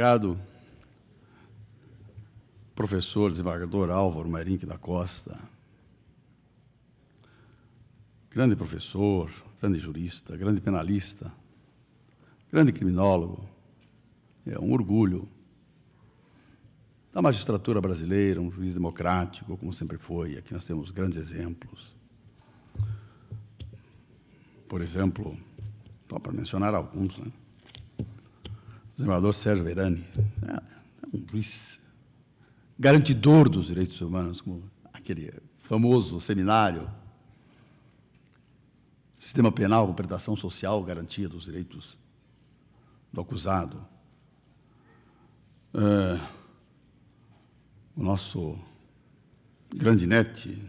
obrigado, professor, desembargador Álvaro Marinque da Costa. Grande professor, grande jurista, grande penalista, grande criminólogo. É um orgulho da magistratura brasileira, um juiz democrático, como sempre foi. Aqui nós temos grandes exemplos. Por exemplo, só para mencionar alguns, né? O desembargador Sérgio Verani é um juiz garantidor dos direitos humanos, como aquele famoso seminário Sistema Penal, Compensação Social, Garantia dos Direitos do Acusado. O nosso Grandinetti,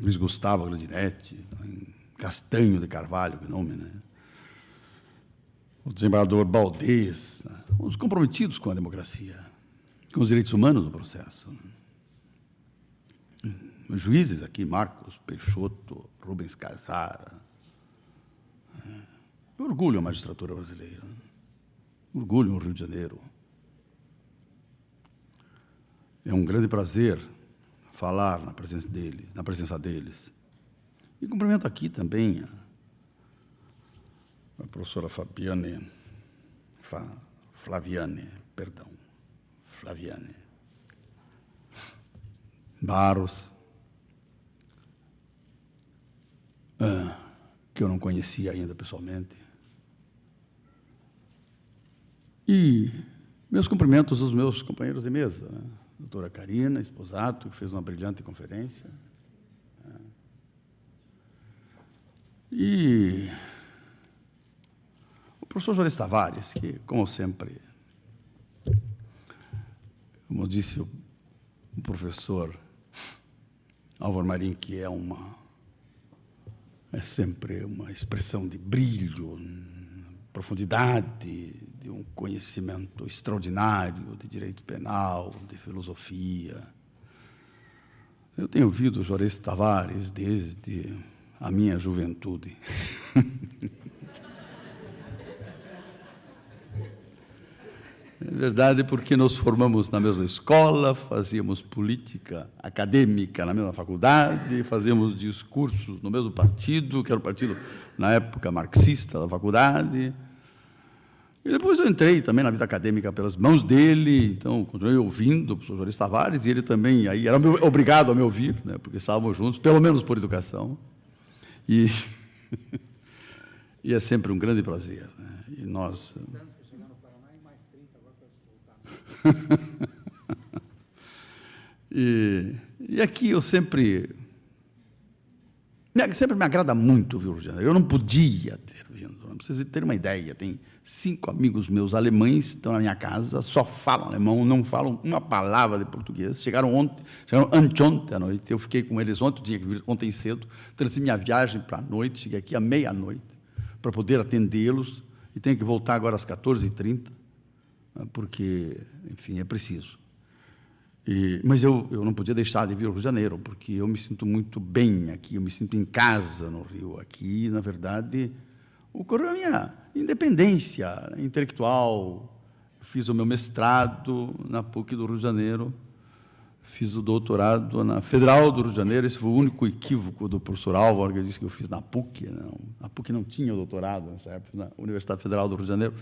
Luiz Gustavo Grandinetti, Castanho de Carvalho, que nome, né? O desembargador Baldez, né? Os comprometidos com a democracia, com os direitos humanos no processo. Os juízes aqui, Marcos Peixoto, Rubens Casara. Orgulho a magistratura brasileira. Orgulho no Rio de Janeiro. É um grande prazer falar na presença deles. E cumprimento aqui também a professora Flaviane Barros, que eu não conhecia ainda pessoalmente. E meus cumprimentos aos meus companheiros de mesa, né? Doutora Karina Esposato, que fez uma brilhante conferência. E o professor Juarez Tavares, que, como sempre, como disse o professor Álvaro Marinque, é sempre uma expressão de brilho, profundidade, de um conhecimento extraordinário de direito penal, de filosofia. Eu tenho ouvido o Juarez Tavares desde a minha juventude. É verdade, porque nos formamos na mesma escola, fazíamos política acadêmica na mesma faculdade, fazíamos discursos no mesmo partido, que era o partido, na época, marxista da faculdade. E depois eu entrei também na vida acadêmica pelas mãos dele, então continuei ouvindo o professor Juarez Tavares, e ele também aí era obrigado a me ouvir, né, porque estávamos juntos, pelo menos por educação. E, e é sempre um grande prazer, né? E nós... e aqui eu sempre me agrada muito vir ao Rio de Janeiro. Eu não podia ter vindo, não precisa ter uma ideia. Tem 5 amigos meus alemães que estão na minha casa, só falam alemão, não falam uma palavra de português. Chegaram anteontem à noite, eu fiquei com eles ontem, tinha que vir ontem cedo, transferi minha viagem para a noite, cheguei aqui à meia-noite para poder atendê-los, e tenho que voltar agora às 14h30, porque, enfim, é preciso. Mas eu não podia deixar de vir ao Rio de Janeiro, porque eu me sinto muito bem aqui, eu me sinto em casa no Rio. Aqui, na verdade, ocorreu a minha independência intelectual. Fiz o meu mestrado na PUC do Rio de Janeiro, fiz o doutorado na Federal do Rio de Janeiro. Esse foi o único equívoco do professor Álvaro, que disse que eu fiz na PUC. Não, a PUC não tinha o doutorado nessa época, na Universidade Federal do Rio de Janeiro.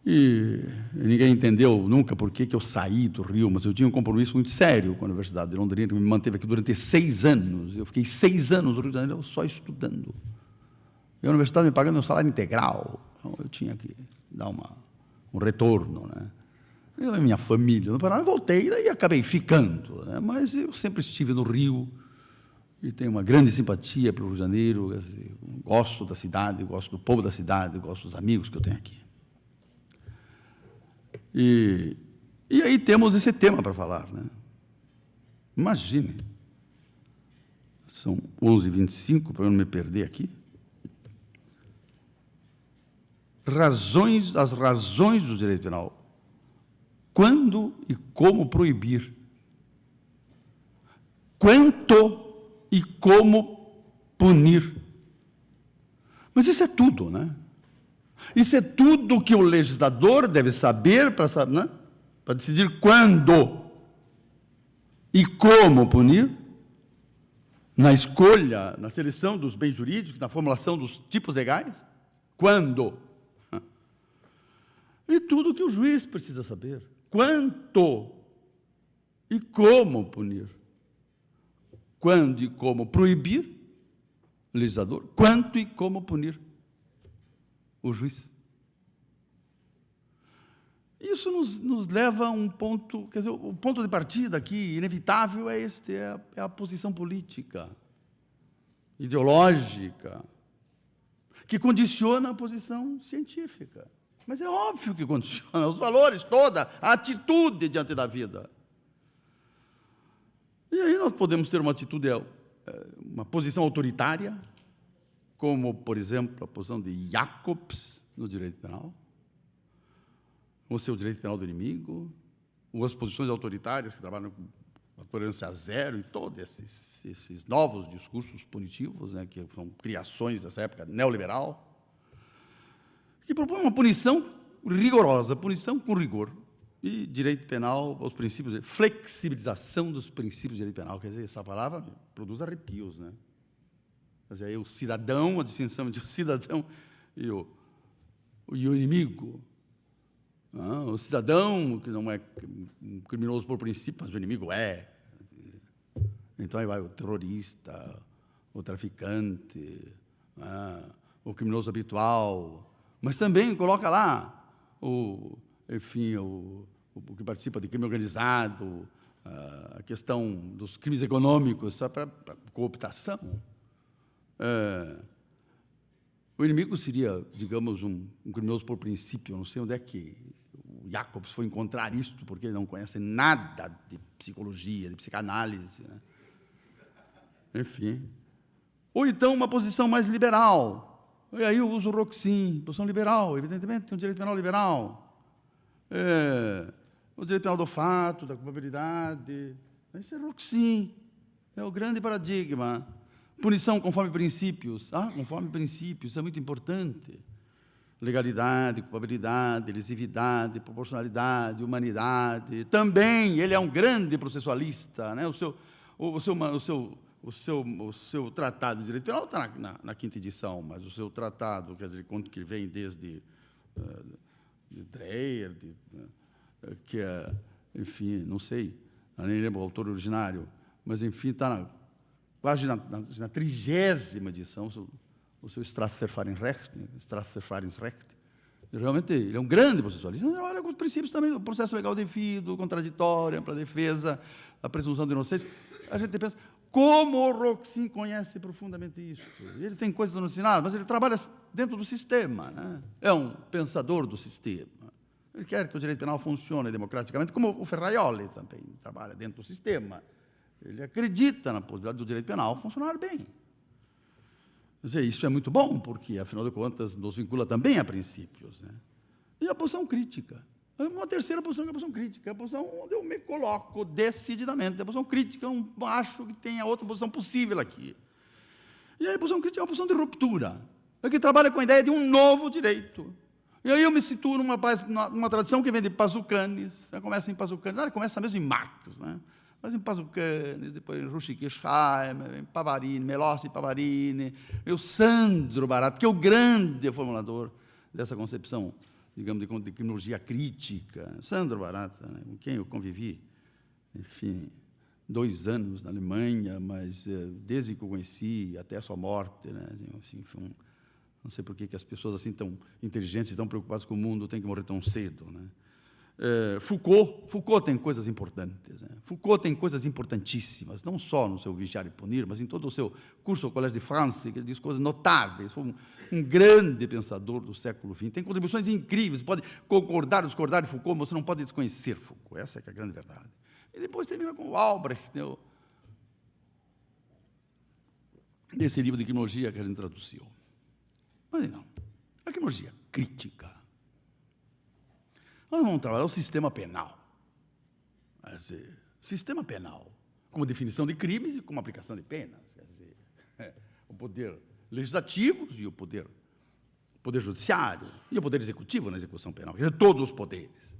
E ninguém entendeu nunca por que eu saí do Rio, mas eu tinha um compromisso muito sério com a Universidade de Londrina, que me manteve aqui durante 6 anos. Eu fiquei 6 anos no Rio de Janeiro só estudando. E a Universidade me pagando um salário integral. Então, eu tinha que dar um retorno, né? Eu e minha família no Paraná, voltei, e daí acabei ficando, né? Mas eu sempre estive no Rio e tenho uma grande simpatia pelo Rio de Janeiro. Gosto da cidade, gosto do povo da cidade, gosto dos amigos que eu tenho aqui. E aí temos esse tema para falar, né? Imagine, são 11h25, para eu não me perder aqui. As razões do direito penal. Quando e como proibir. Quanto e como punir. Mas isso é tudo, né? Isso é tudo que o legislador deve saber para, né, para decidir quando e como punir, na escolha, na seleção dos bens jurídicos, na formulação dos tipos legais. Quando? E tudo que o juiz precisa saber. Quanto e como punir. Quando e como proibir, o legislador. Quanto e como punir, o juiz. Isso nos leva a um ponto, quer dizer, o ponto de partida aqui, inevitável, é a posição política, ideológica, que condiciona a posição científica. Mas é óbvio que condiciona os valores, toda a atitude diante da vida. E aí nós podemos ter uma atitude, uma posição autoritária, como, por exemplo, a posição de Jacobs no direito penal, o seu direito penal do inimigo, ou as posições autoritárias que trabalham com a tolerância zero e todos esses novos discursos punitivos, né, que são criações dessa época neoliberal, que propõe uma punição rigorosa, punição com rigor, e direito penal, os princípios, flexibilização dos princípios de direito penal. Quer dizer, essa palavra produz arrepios, né? Quer dizer, aí o cidadão, a distinção entre o cidadão e o inimigo. O cidadão, que não é um criminoso por princípio, mas o inimigo é. Então, aí vai o terrorista, o traficante, o criminoso habitual, mas também coloca lá o que participa de crime organizado, a questão dos crimes econômicos, só para cooptação. O inimigo seria, digamos, um criminoso por princípio. Eu não sei onde é que o Jacobs foi encontrar isto, porque ele não conhece nada de psicologia, de psicanálise, né? Enfim. Ou então uma posição mais liberal. E aí eu uso o Roxin, posição liberal, evidentemente tem um direito penal liberal. O direito penal do fato, da culpabilidade. Isso é Roxin, é o grande paradigma. Punição conforme princípios. Conforme princípios, isso é muito importante. Legalidade, culpabilidade, lesividade, proporcionalidade, humanidade. Também ele é um grande processualista, né? O seu tratado de direito penal está na quinta edição, mas o seu tratado, quer dizer, que vem desde de Dreyer, que é, enfim, não sei, nem lembro o autor originário, mas, enfim, está quase na 30ª edição, o seu Strafverfahrensrecht. Realmente, ele é um grande processualista. Ele olha com os princípios também do processo legal devido, contraditório, ampla defesa, a presunção de inocência. A gente pensa, como o Roxin conhece profundamente isso? Ele tem coisas no ensinado, mas ele trabalha dentro do sistema, né? É um pensador do sistema. Ele quer que o direito penal funcione democraticamente, como o Ferraioli também trabalha dentro do sistema. Ele acredita na possibilidade do direito penal funcionar bem. Quer dizer, isso é muito bom, porque, afinal de contas, nos vincula também a princípios, né? E a posição crítica. Uma terceira posição que é a posição crítica, é a posição onde eu me coloco decididamente. A posição crítica, eu não acho que tenha outra posição possível aqui. E aí a posição crítica é uma posição de ruptura, é que trabalha com a ideia de um novo direito. E aí eu me situo numa tradição que vem de Pazucanes, começa em Pazucanes, começa mesmo em Marx, né? Mas em Pazucanes, depois em Rushikesheimer, em Pavarini, Melossi Pavarini, o Sandro Barato, que é o grande formulador dessa concepção, digamos, de criminologia crítica. Sandro Barato, né, com quem eu convivi, enfim, 2 anos na Alemanha, mas desde que eu conheci até a sua morte, né, assim, não sei por que as pessoas assim tão inteligentes e tão preocupadas com o mundo têm que morrer tão cedo, né? Foucault tem coisas importantes, né? Foucault tem coisas importantíssimas, não só no seu Vigiar e Punir, mas em todo o seu curso ao Collège de France, que ele diz coisas notáveis. Foi um grande pensador do século XX, tem contribuições incríveis, pode concordar ou discordar de Foucault, mas você não pode desconhecer Foucault, essa é que é a grande verdade. E depois termina com o Albrecht, né, desse livro de criminologia que a gente traduziu. Mas não, a criminologia crítica. Nós vamos trabalhar o sistema penal. Quer dizer, sistema penal, como definição de crimes e como aplicação de penas. Quer dizer, o poder legislativo e o poder Poder Judiciário e o Poder Executivo na execução penal, quer dizer, todos os poderes.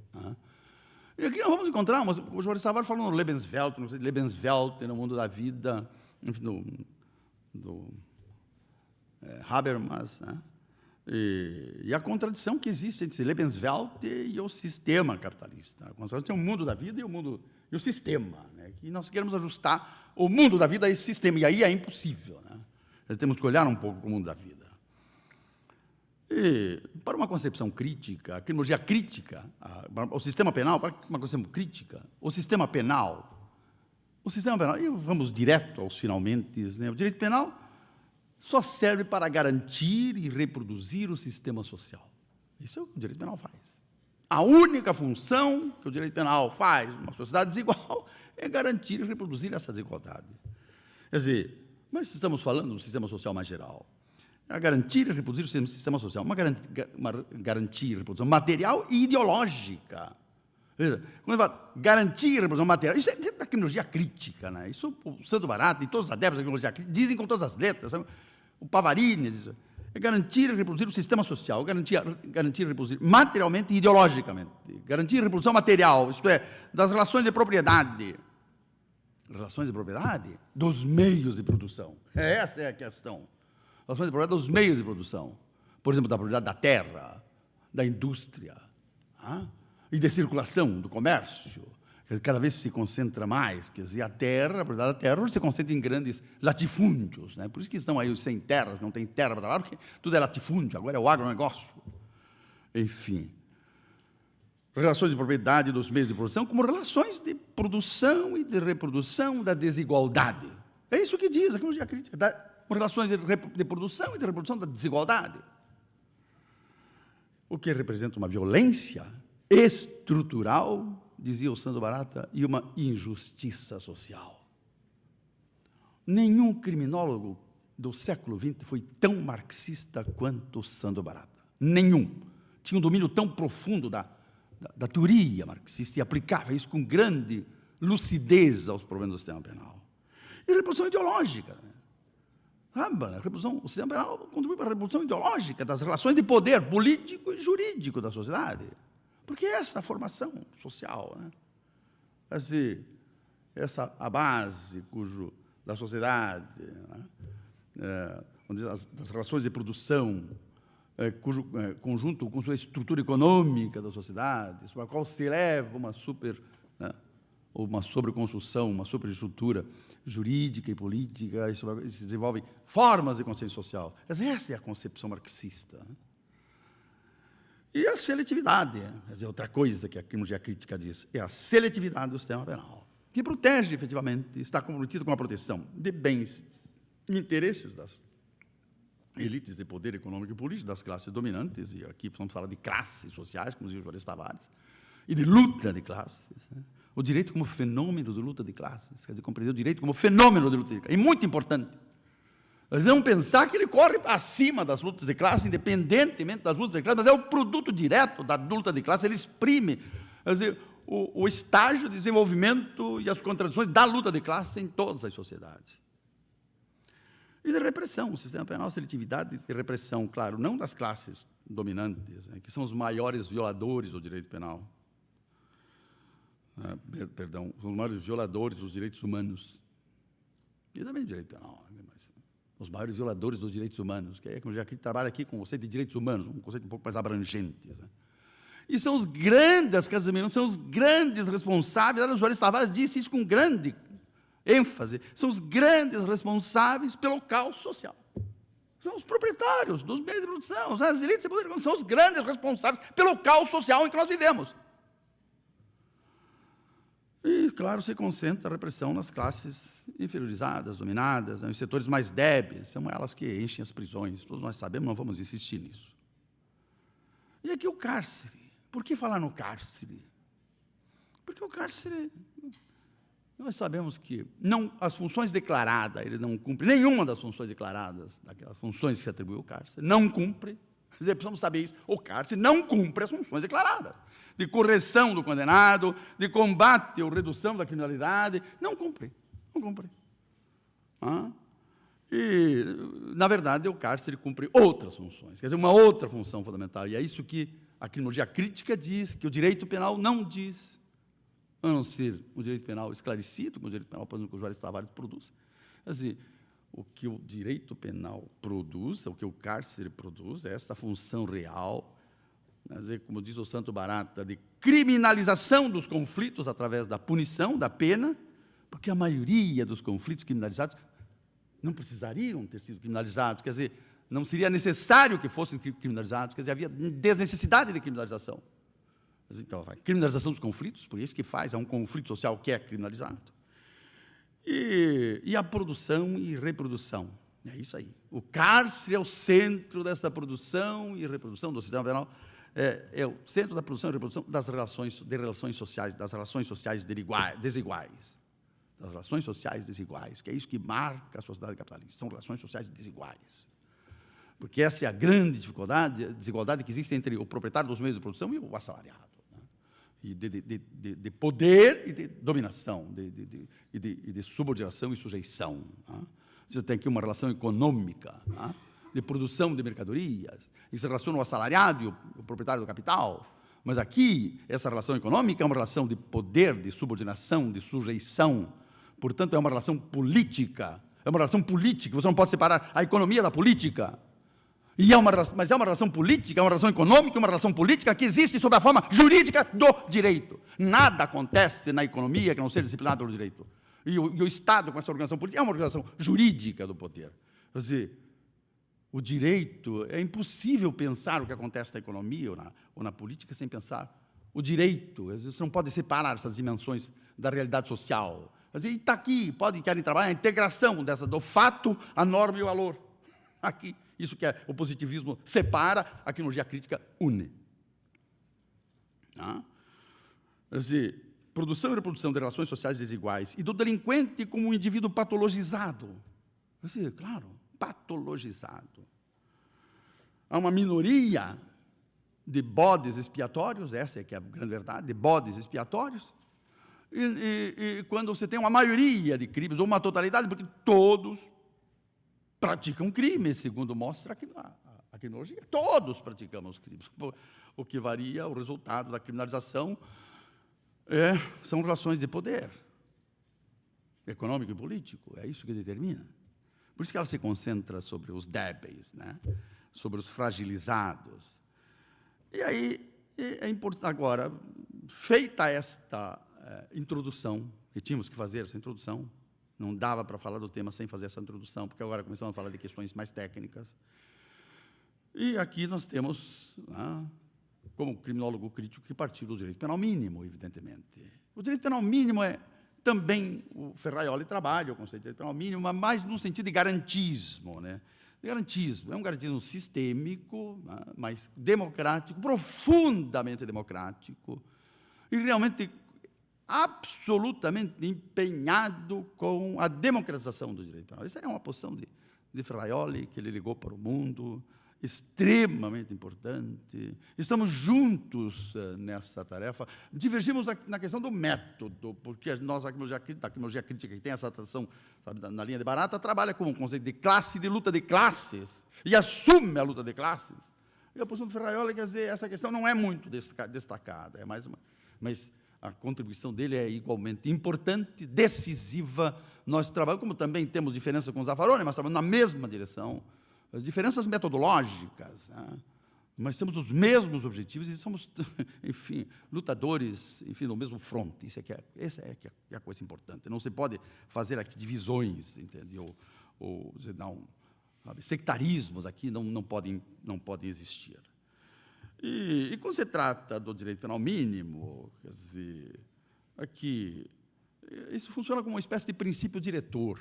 E aqui nós vamos encontrar, o Juarez Tavares falou no Lebenswelt, no mundo da vida, enfim, do Habermas, né? E a contradição que existe entre Lebenswelt e o sistema capitalista. A contradição tem o mundo da vida e o sistema, né? Que nós queremos ajustar o mundo da vida a esse sistema, e aí é impossível, né? Nós temos que olhar um pouco para o mundo da vida. E, para uma concepção crítica, a criminologia crítica, o sistema penal, para uma concepção crítica, o sistema penal, e vamos direto aos finalmente, né? O direito penal só serve para garantir e reproduzir o sistema social. Isso é o que o direito penal faz. A única função que o direito penal faz numa sociedade desigual é garantir e reproduzir essa desigualdade. Quer dizer, mas estamos falando do sistema social mais geral. É garantir e reproduzir o sistema social, uma garantia e reprodução material e ideológica. Veja, quando fala garantir e reprodução material, isso é dentro da criminologia crítica, né? Isso o Santo Barato e todos os adeptos da criminologia crítica dizem com todas as letras, sabe? O Pavarines, é garantir e reproduzir o sistema social, garantir e reproduzir materialmente e ideologicamente, garantir a reprodução material, isto é, das relações de propriedade, dos meios de produção. Essa é a questão. Relações de propriedade dos meios de produção. Por exemplo, da propriedade da terra, da indústria, e da circulação, do comércio. Cada vez se concentra mais, quer dizer, a propriedade da terra, hoje se concentra em grandes latifúndios, né? Por isso que estão aí os sem terras, não tem terra para trabalhar, porque tudo é latifúndio, agora é o agronegócio. Enfim. Relações de propriedade dos meios de produção como relações de produção e de reprodução da desigualdade. É isso que diz a criminologia crítica, relações de produção e de reprodução da desigualdade. O que representa uma violência estrutural, dizia o Santo Barata, e uma injustiça social. Nenhum criminólogo do século XX foi tão marxista quanto o Santo Barata. Nenhum. Tinha um domínio tão profundo da teoria marxista e aplicava isso com grande lucidez aos problemas do sistema penal. E reprodução ideológica. O sistema penal contribui para a reprodução ideológica das relações de poder político e jurídico da sociedade. Porque essa é a formação social, né? Essa a base da sociedade, né? Das relações de produção, cujo conjunto com sua estrutura econômica da sociedade, sobre a qual se eleva uma sobreconstrução, uma superestrutura jurídica e política, e se desenvolvem formas de consciência social. Essa é a concepção marxista, né? E a seletividade, quer dizer, outra coisa que a criminologia crítica diz, é a seletividade do sistema penal, que protege, efetivamente, está comprometido com a proteção de bens e interesses das elites de poder econômico e político, das classes dominantes, e aqui precisamos falar de classes sociais, como dizia o Juarez Tavares, e de luta de classes, né? O direito como fenômeno de luta de classes, quer dizer, compreender o direito como fenômeno de luta de classes, é muito importante. Nós vamos pensar que ele corre acima das lutas de classe, independentemente das lutas de classe, mas é o produto direto da luta de classe, ele exprime, quer dizer, o estágio de desenvolvimento e as contradições da luta de classe em todas as sociedades. E de repressão, o sistema penal, seletividade de repressão, claro, não das classes dominantes, né, que são os maiores violadores do direito penal. São os maiores violadores dos direitos humanos. E também do direito penal, mas os maiores violadores dos direitos humanos, que é como já trabalha aqui com o conceito de direitos humanos, um conceito um pouco mais abrangente, né? E são os grandes, as casas dominantes, são os grandes responsáveis, o Juarez Tavares disse isso com grande ênfase, são os grandes responsáveis pelo caos social. São os proprietários dos meios de produção, as elites de poder, são os grandes responsáveis pelo caos social em que nós vivemos. E, claro, se concentra a repressão nas classes inferiorizadas, dominadas, nos setores mais débeis, são elas que enchem as prisões, todos nós sabemos, não vamos insistir nisso. E aqui o cárcere. Por que falar no cárcere? Porque o cárcere, nós sabemos que as funções declaradas, ele não cumpre nenhuma das funções declaradas, daquelas funções que se atribuiu ao cárcere, não cumpre. Quer dizer, precisamos saber isso, o cárcere não cumpre as funções declaradas, de correção do condenado, de combate ou redução da criminalidade, não cumpre. E, na verdade, o cárcere cumpre outras funções, quer dizer, uma outra função fundamental. E é isso que a criminologia crítica diz, que o direito penal não diz, a não ser um direito penal esclarecido, como o direito penal, por exemplo, que o Juarez Tavares produz. Quer dizer, o que o direito penal produz, o que o cárcere produz, é esta função real, quer dizer, como diz o Santo Barata, de criminalização dos conflitos através da punição, da pena, porque a maioria dos conflitos criminalizados não precisariam ter sido criminalizados, quer dizer, não seria necessário que fossem criminalizados, quer dizer, havia desnecessidade de criminalização. Então, a criminalização dos conflitos, por isso que faz, é um conflito social que é criminalizado. E a produção e reprodução, é isso aí. O cárcere é o centro dessa produção e reprodução do sistema penal, é o centro da produção e reprodução das relações sociais, das relações sociais desiguais. Das relações sociais desiguais, que é isso que marca a sociedade capitalista, são relações sociais desiguais. Porque essa é a grande desigualdade que existe entre o proprietário dos meios de produção e o assalariado. Né? E de poder e de dominação, e de subordinação e sujeição. Né? Você tem aqui uma relação econômica, né? De produção de mercadorias, e se relaciona o assalariado e o proprietário do capital. Mas aqui, essa relação econômica é uma relação de poder, de subordinação, de sujeição. Portanto, é uma relação política. É uma relação política. Você não pode separar a economia da política. Mas é uma relação política, é uma relação econômica, uma relação política que existe sob a forma jurídica do direito. Nada acontece na economia que não seja disciplinado pelo direito. E o Estado, com essa organização política, é uma organização jurídica do poder. Quer dizer, o direito, é impossível pensar o que acontece na economia ou na política sem pensar o direito. Você não pode separar essas dimensões da realidade social. Quer dizer, e está aqui, querem trabalhar a integração do fato, a norma e o valor. Aqui, isso que o positivismo separa, a criminologia crítica une. Quer dizer, produção e reprodução de relações sociais desiguais e do delinquente como um indivíduo patologizado. Quer dizer, claro, patologizado. Há uma minoria de bodes expiatórios, essa é que é a grande verdade, de bodes expiatórios, e quando você tem uma maioria de crimes, ou uma totalidade, porque todos praticam crimes, segundo mostra a criminologia, todos praticamos crimes. O que varia, o resultado da criminalização, são relações de poder, econômico e político, é isso que determina. Por isso que ela se concentra sobre os débeis, né? Sobre os fragilizados. E aí, é importante agora, feita esta introdução, que tínhamos que fazer essa introdução, não dava para falar do tema sem fazer essa introdução, porque agora começamos a falar de questões mais técnicas. E aqui nós temos, como criminólogo crítico, que partiu do direito penal mínimo, evidentemente. O direito penal mínimo também, o Ferraioli trabalha o conceito de direito penal mínimo, mas no sentido de garantismo, né? Garantismo, é um garantismo sistêmico, mas democrático, profundamente democrático, e realmente absolutamente empenhado com a democratização do direito penal. Essa é uma posição de Ferraioli, que ele ligou para o mundo, extremamente importante. Estamos juntos nessa tarefa. Divergimos na questão do método, porque nós, a criminologia crítica, que tem essa atração, sabe, na linha de Barata, trabalha com o conceito de classe, de luta de classes, e assume a luta de classes. E a posição do Ferraioli, quer dizer, essa questão não é muito destacada, é mais uma... Mas a contribuição dele é igualmente importante, decisiva. Nós trabalhamos, como também temos diferença com o Zaffaroni, mas trabalhamos na mesma direção. As diferenças metodológicas, né? Mas temos os mesmos objetivos e somos, enfim, lutadores, enfim, no mesmo fronte. Essa é a coisa importante. Não se pode fazer aqui divisões, entende? Ou não, sabe, sectarismos aqui não podem existir. E quando se trata do direito penal mínimo, quer dizer, aqui, isso funciona como uma espécie de princípio diretor,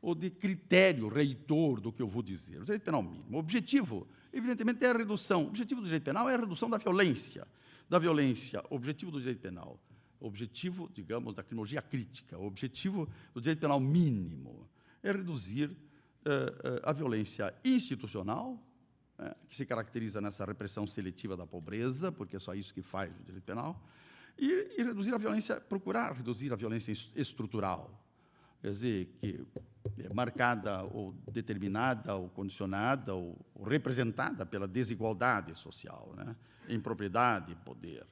ou de critério reitor do que eu vou dizer. O direito penal mínimo. O objetivo, evidentemente, é a redução. O objetivo do direito penal é a redução da violência. O objetivo do direito penal. O objetivo, digamos, da criminologia crítica. O objetivo do direito penal mínimo é reduzir a violência institucional, que se caracteriza nessa repressão seletiva da pobreza, porque é só isso que faz o direito penal, e reduzir a violência, procurar reduzir a violência estrutural. Quer dizer, que marcada ou determinada ou condicionada ou representada pela desigualdade social, né, em propriedade e poder.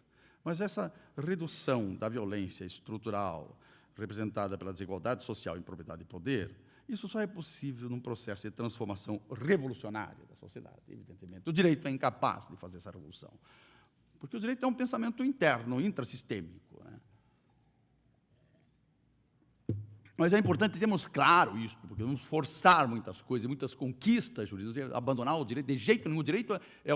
Mas essa redução da violência estrutural representada pela desigualdade social em propriedade e poder, isso só é possível num processo de transformação revolucionária da sociedade, evidentemente. O direito é incapaz de fazer essa revolução, porque o direito é um pensamento interno, intrassistêmico, né? Mas é importante termos claro isso, porque vamos forçar muitas coisas, muitas conquistas jurídicas, abandonar o direito, de jeito nenhum. O direito é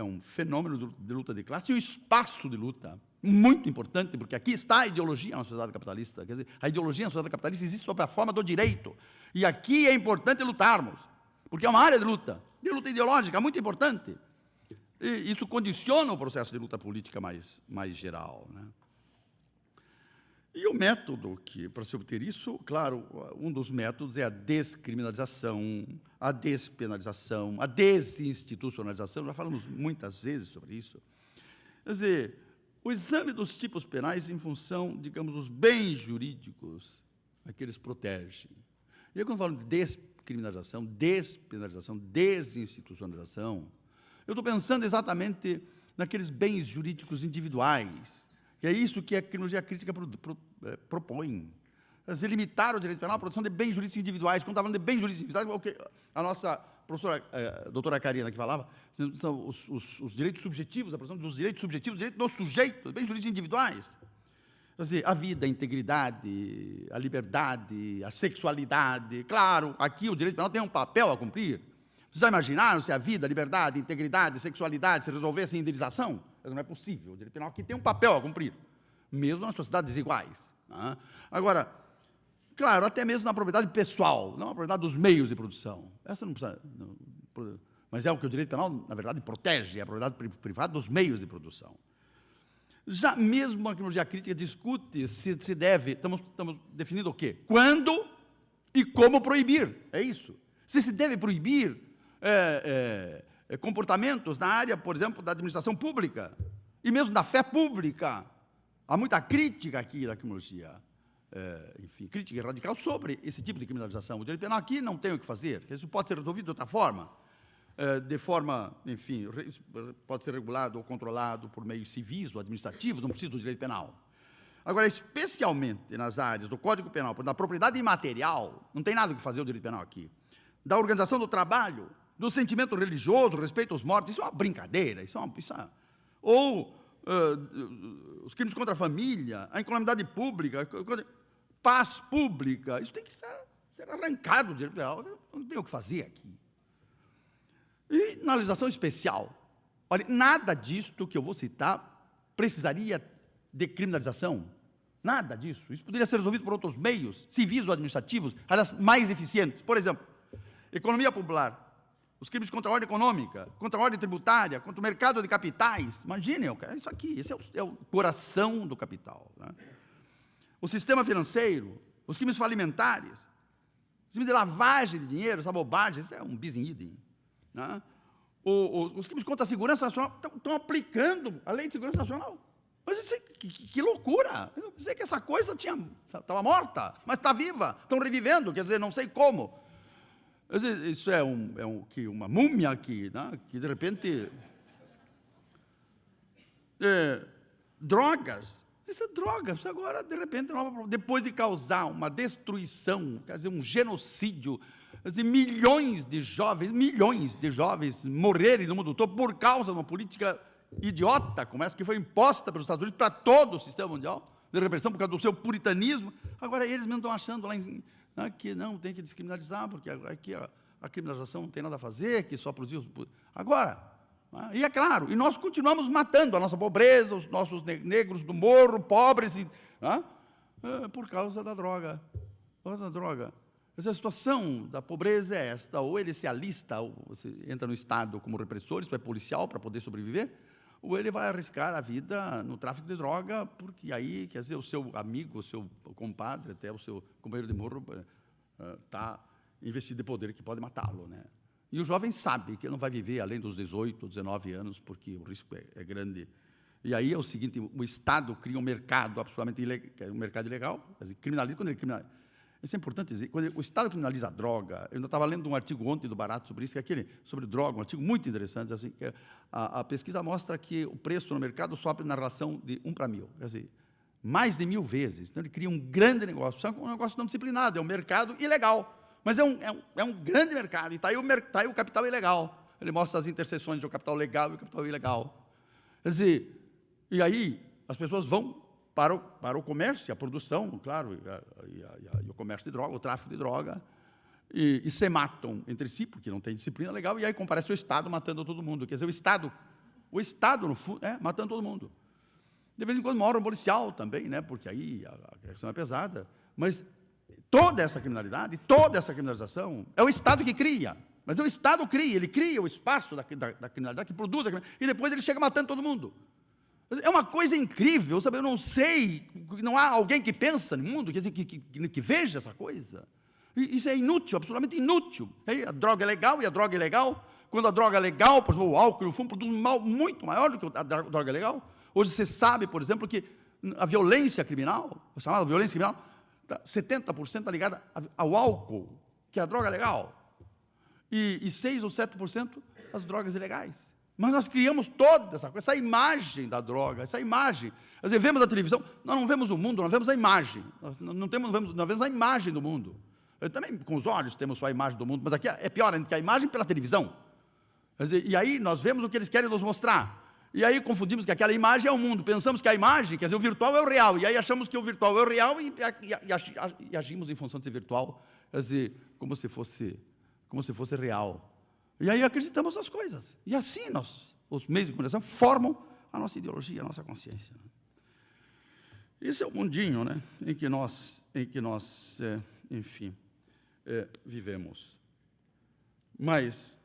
um fenômeno de luta de classe e um espaço de luta muito importante, porque aqui está a ideologia na sociedade capitalista. Quer dizer, a ideologia na sociedade capitalista existe sob a forma do direito. E aqui é importante lutarmos, porque é uma área de luta ideológica muito importante. E isso condiciona o processo de luta política mais geral, né? E o método que, para se obter isso, claro, um dos métodos é a descriminalização, a despenalização, a desinstitucionalização, já falamos muitas vezes sobre isso. Quer dizer, o exame dos tipos penais em função, digamos, dos bens jurídicos a que eles protegem. E aí, quando falo de descriminalização, despenalização, desinstitucionalização, eu estou pensando exatamente naqueles bens jurídicos individuais, que é isso que a criminologia crítica propõe. Quer dizer, limitar o direito penal à produção de bens jurídicos individuais. Quando estava falando de bens jurídicos individuais, a nossa professora, doutora Karina, que falava, são os direitos subjetivos, a produção dos direitos subjetivos, direitos do sujeito, bens jurídicos individuais. Quer dizer, a vida, a integridade, a liberdade, a sexualidade. Claro, aqui o direito penal tem um papel a cumprir. Vocês já imaginaram se a vida, a liberdade, a integridade, a sexualidade se resolvessem em indenização? Mas não é possível. O direito penal aqui tem um papel a cumprir, mesmo nas sociedades desiguais, né? Agora, claro, até mesmo na propriedade pessoal, não na propriedade dos meios de produção. Essa não precisa... Não, mas é o que o direito penal, na verdade, protege, é a propriedade privada dos meios de produção. Já mesmo a criminologia crítica discute se deve... Estamos definindo o quê? Quando e como proibir. É isso. Se deve proibir comportamentos na área, por exemplo, da administração pública, e mesmo da fé pública. Há muita crítica aqui da criminologia, enfim, crítica radical sobre esse tipo de criminalização. O direito penal aqui não tem o que fazer, isso pode ser resolvido de outra forma, enfim, pode ser regulado ou controlado por meios civis ou administrativos, não precisa do direito penal. Agora, especialmente nas áreas do Código Penal, da propriedade imaterial, não tem nada que fazer o direito penal aqui, da organização do trabalho, do sentimento religioso, respeito aos mortos, isso é uma brincadeira, ou os crimes contra a família, a incalamidade pública, paz pública, isso tem que ser arrancado do direito penal, não tem o que fazer aqui. E na legislação especial, olha, nada disto que eu vou citar precisaria de criminalização, nada disso, isso poderia ser resolvido por outros meios, civis ou administrativos, aliás, mais eficientes. Por exemplo, economia popular, os crimes contra a ordem econômica, contra a ordem tributária, contra o mercado de capitais. Imaginem, isso aqui, esse é o coração do capital, né? O sistema financeiro, os crimes falimentares, os crimes de lavagem de dinheiro, essa bobagem, isso é um bis in idem, né? Os crimes contra a segurança nacional estão aplicando a lei de segurança nacional. Mas isso, que loucura! Eu pensei que essa coisa estava morta, mas está viva, estão revivendo, quer dizer, não sei como. Isso é uma múmia aqui, né? Que de repente... drogas. Isso é droga. Isso agora, de repente, depois de causar uma destruição, quer dizer, um genocídio, quer dizer, milhões de jovens morrerem no mundo todo por causa de uma política idiota como essa que foi imposta pelos Estados Unidos para todo o sistema mundial de repressão por causa do seu puritanismo. Agora eles mesmo estão achando lá que não, tem que descriminalizar, porque aqui a criminalização não tem nada a fazer, que só produziu... Agora, e é claro, e nós continuamos matando a nossa pobreza, os nossos negros do morro, pobres, por causa da droga. Por causa da droga. Essa situação da pobreza é esta: ou ele se alista, ou você entra no Estado como repressor, isso é policial, para poder sobreviver, ou ele vai arriscar a vida no tráfico de droga, porque aí, quer dizer, o seu amigo, o seu compadre, até o seu companheiro de morro, está investido de poder que pode matá-lo, né? E o jovem sabe que ele não vai viver além dos 18, 19 anos, porque o risco é grande. E aí é o seguinte: o Estado cria um mercado absolutamente ilegal, um mercado ilegal, quer dizer, criminaliza quando ele criminaliza. Isso é importante dizer. Quando o Estado criminaliza a droga, eu ainda estava lendo um artigo ontem do Barato sobre isso, que é aquele sobre droga, um artigo muito interessante, assim, que a pesquisa mostra que o preço no mercado sobe na relação de 1 para 1000, quer dizer, mais de 1000 vezes. Então, ele cria um grande negócio, só que um negócio não disciplinado, é um mercado ilegal, mas é um grande mercado, e está aí o capital ilegal. Ele mostra as interseções do capital legal e o capital ilegal. Quer dizer, e aí as pessoas vão para o comércio, a produção, claro, e o comércio de droga, o tráfico de droga, e se matam entre si, porque não tem disciplina legal, e aí comparece o Estado matando todo mundo. Quer dizer, o Estado no fundo, matando todo mundo. De vez em quando, uma hora policial também, né, porque aí a questão é pesada, mas toda essa criminalidade, toda essa criminalização, é o Estado que cria. Mas o Estado cria, ele cria o espaço da criminalidade, que produz a criminalidade, e depois ele chega matando todo mundo. É uma coisa incrível, sabe? Eu não sei, não há alguém que pensa no mundo, que veja essa coisa. Isso é inútil, absolutamente inútil. A droga é legal, e a droga é legal. Quando a droga é legal, por exemplo, o álcool e o fumo produzem um mal muito maior do que a droga é legal. Hoje você sabe, por exemplo, que a violência criminal, a chamada violência criminal, 70% está ligada ao álcool, que é a droga legal, e 6 ou 7% às drogas ilegais. Mas nós criamos toda essa imagem da droga, essa imagem. Quer dizer, vemos a televisão, nós não vemos o mundo, nós vemos a imagem. Nós vemos a imagem do mundo. Eu também, com os olhos, temos só a imagem do mundo, mas aqui é pior ainda que a imagem pela televisão. Quer dizer, e aí nós vemos o que eles querem nos mostrar. E aí confundimos que aquela imagem é o mundo, pensamos que a imagem, quer dizer, o virtual é o real, e aí achamos que o virtual é o real e agimos em função de ser virtual, quer dizer, como se fosse real. E aí acreditamos nas coisas. E assim os meios de comunicação formam a nossa ideologia, a nossa consciência. Esse é o mundinho, né, em que nós enfim, vivemos. Mas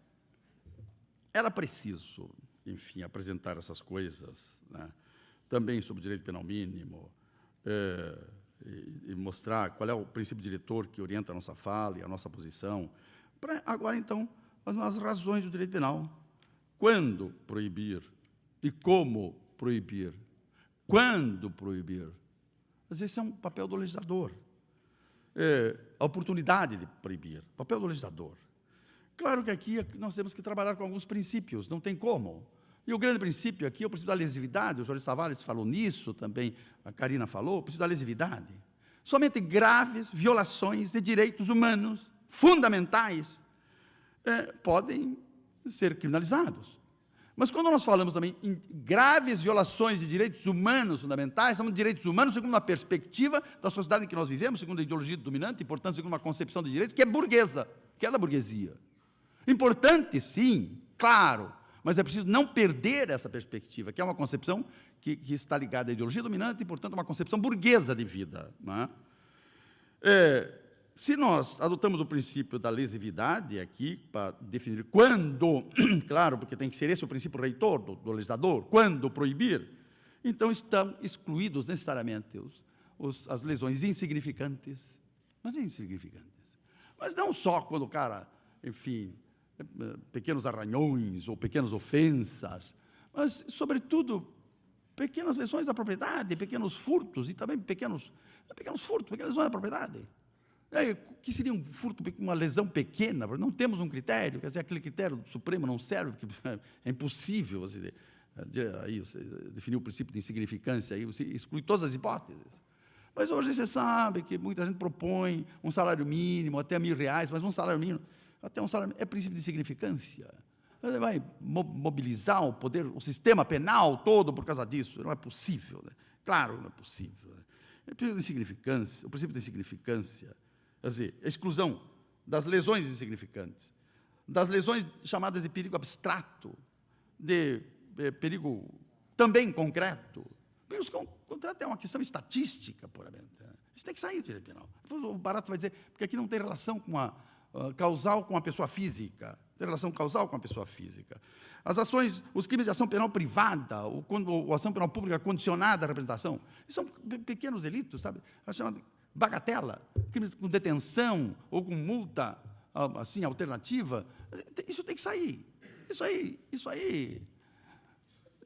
era preciso, enfim, apresentar essas coisas, né, também sobre o direito penal mínimo, e mostrar qual é o princípio diretor que orienta a nossa fala e a nossa posição, para agora, então, as razões do direito penal. Quando proibir e como proibir. Quando proibir. Mas esse é um papel do legislador. A oportunidade de proibir, papel do legislador. Claro que aqui nós temos que trabalhar com alguns princípios, não tem como. E o grande princípio aqui é o princípio da lesividade, o Jorge Tavares falou nisso também, a Karina falou, o princípio da lesividade. Somente graves violações de direitos humanos fundamentais podem ser criminalizados. Mas quando nós falamos também em graves violações de direitos humanos fundamentais, estamos de direitos humanos segundo uma perspectiva da sociedade em que nós vivemos, segundo a ideologia dominante, e, portanto, segundo uma concepção de direitos que é burguesa, que é da burguesia. Importante, sim, claro, mas é preciso não perder essa perspectiva, que é uma concepção que está ligada à ideologia dominante e, portanto, uma concepção burguesa de vida. Não é? Se nós adotamos o princípio da lesividade aqui, para definir quando, claro, porque tem que ser esse o princípio reitor do legislador, quando proibir, então estão excluídos necessariamente as lesões insignificantes, mas não só quando o cara, enfim, pequenos arranhões ou pequenas ofensas, mas, sobretudo, pequenas lesões da propriedade, pequenos furtos e também pequenas lesões da propriedade. O que seria um furto, uma lesão pequena? Não temos um critério, quer dizer, aquele critério do Supremo não serve, porque é impossível você definir o princípio de insignificância, aí você exclui todas as hipóteses. Mas hoje você sabe que muita gente propõe um salário mínimo, até R$1.000, mas um salário mínimo, até um salário é princípio de insignificância. Você vai mobilizar o poder, o sistema penal todo por causa disso? Não é possível, né? Claro, não é possível. Né? O princípio de insignificância, quer dizer, a exclusão das lesões insignificantes, das lesões chamadas de perigo abstrato, de perigo também concreto. Perigo concreto é uma questão estatística, puramente. Isso tem que sair do direito penal. O Barato vai dizer, porque aqui não tem relação com causal com a pessoa física, tem relação causal com a pessoa física. As ações, os crimes de ação penal privada, ou ação penal pública condicionada à representação, são pequenos delitos, sabe? A chamada bagatela, crimes com detenção ou com multa, assim, alternativa, isso tem que sair. Isso aí,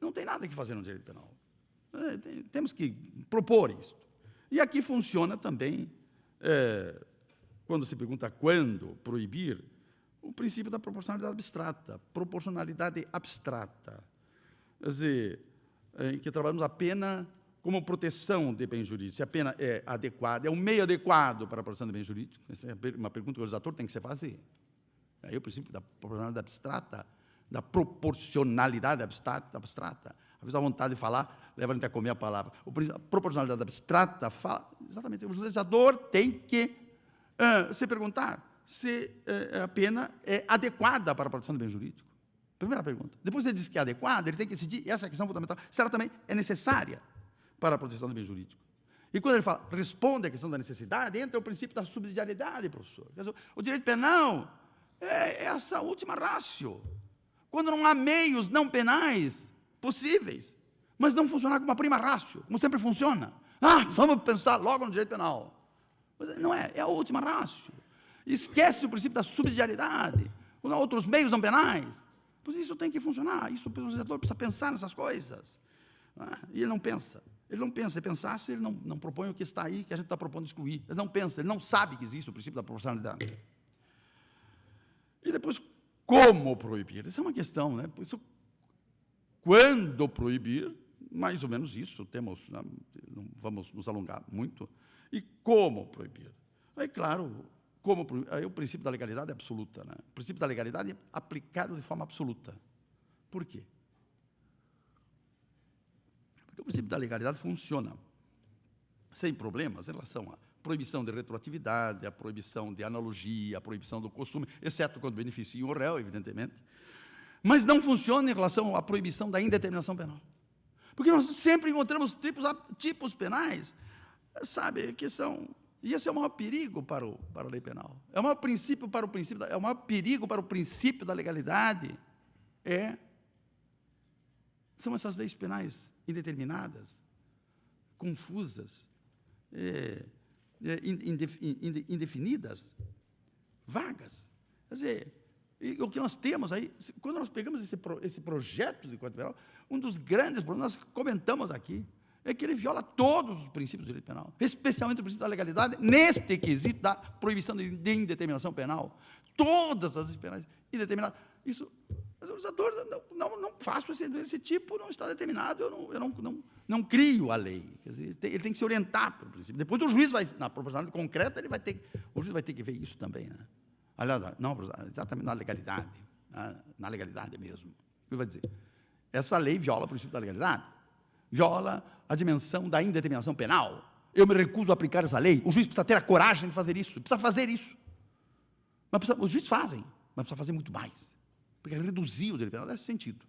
não tem nada que fazer no direito penal. Temos que propor isso. E aqui funciona também quando se pergunta quando proibir, o princípio da proporcionalidade abstrata. Proporcionalidade abstrata. Quer dizer, em que trabalhamos a pena como proteção de bens jurídicos. Se a pena é adequada, é um meio adequado para a proteção de bens jurídicos? Essa é uma pergunta que o legislador tem que se fazer. Aí o princípio da proporcionalidade abstrata, da proporcionalidade abstrata. Às vezes a vontade de falar leva a gente a comer a palavra. A proporcionalidade abstrata fala, exatamente, o legislador tem que se perguntar se a pena é adequada para a proteção do bem jurídico. Primeira pergunta. Depois ele diz que é adequada, ele tem que decidir, essa é a questão fundamental, se ela também é necessária para a proteção do bem jurídico. E quando ele fala, responde à questão da necessidade, entra o princípio da subsidiariedade, professor. Quer dizer, o direito penal é essa última ratio. Quando não há meios não penais possíveis, mas não funcionar como uma prima ratio, como sempre funciona. Vamos pensar logo no direito penal. Mas não é, é a última ratio. Esquece o princípio da subsidiariedade. Não há outros meios não penais. Pois isso tem que funcionar. Isso o legislador precisa pensar nessas coisas. E ele não pensa. Ele não pensa. Se pensasse, ele não propõe o que está aí, que a gente está propondo excluir. Ele não pensa, ele não sabe que existe o princípio da proporcionalidade. E depois, como proibir? Essa é uma questão, né? Por isso, quando proibir, mais ou menos isso, temos, não vamos nos alongar muito, e como proibir? Aí, claro, aí o princípio da legalidade é absoluta, né? O princípio da legalidade é aplicado de forma absoluta. Por quê? Porque o princípio da legalidade funciona sem problemas em relação à proibição de retroatividade, a proibição de analogia, a proibição do costume, exceto quando beneficia o réu, evidentemente, mas não funciona em relação à proibição da indeterminação penal. Porque nós sempre encontramos tipos penais, sabe, que são... E esse é o maior perigo para a lei penal. É o maior perigo para o princípio da legalidade. São essas leis penais indeterminadas, confusas, indefinidas, vagas. Quer dizer, o que nós temos aí, quando nós pegamos esse projeto de Código Penal, um dos grandes problemas, nós comentamos aqui, é que ele viola todos os princípios do direito penal, especialmente o princípio da legalidade, neste quesito da proibição de indeterminação penal. Todas as leis penais indeterminadas. Isso, mas o legislador, não faço esse tipo, não está determinado, eu não crio a lei. Quer dizer, ele tem que se orientar pelo princípio. Depois o juiz vai, na proporcionalidade concreta, o juiz vai ter que ver isso também, né? Aliás, não, exatamente na legalidade, né? Na legalidade mesmo. O que vai dizer? Essa lei viola o princípio da legalidade, viola a dimensão da indeterminação penal. Eu me recuso a aplicar essa lei. O juiz precisa ter a coragem de fazer isso, precisa fazer isso. Mas os juízes fazem, mas precisa fazer muito mais, porque é reduzir o direito penal nesse sentido.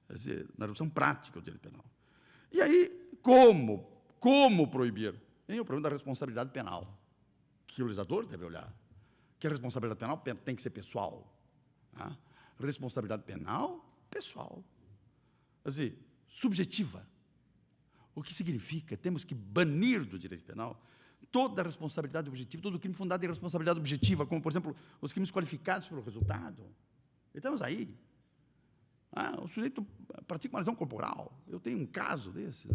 Quer dizer, na redução prática do direito penal. E aí, como proibir? Tem o problema da responsabilidade penal, que o legislador deve olhar. Que a responsabilidade penal tem que ser pessoal. Tá? Responsabilidade penal, pessoal. Quer dizer, subjetiva. O que significa? Temos que banir do direito penal toda a responsabilidade objetiva, todo crime fundado em responsabilidade objetiva, como, por exemplo, os crimes qualificados pelo resultado. Estamos aí. O sujeito pratica uma lesão corporal. Eu tenho um caso desse.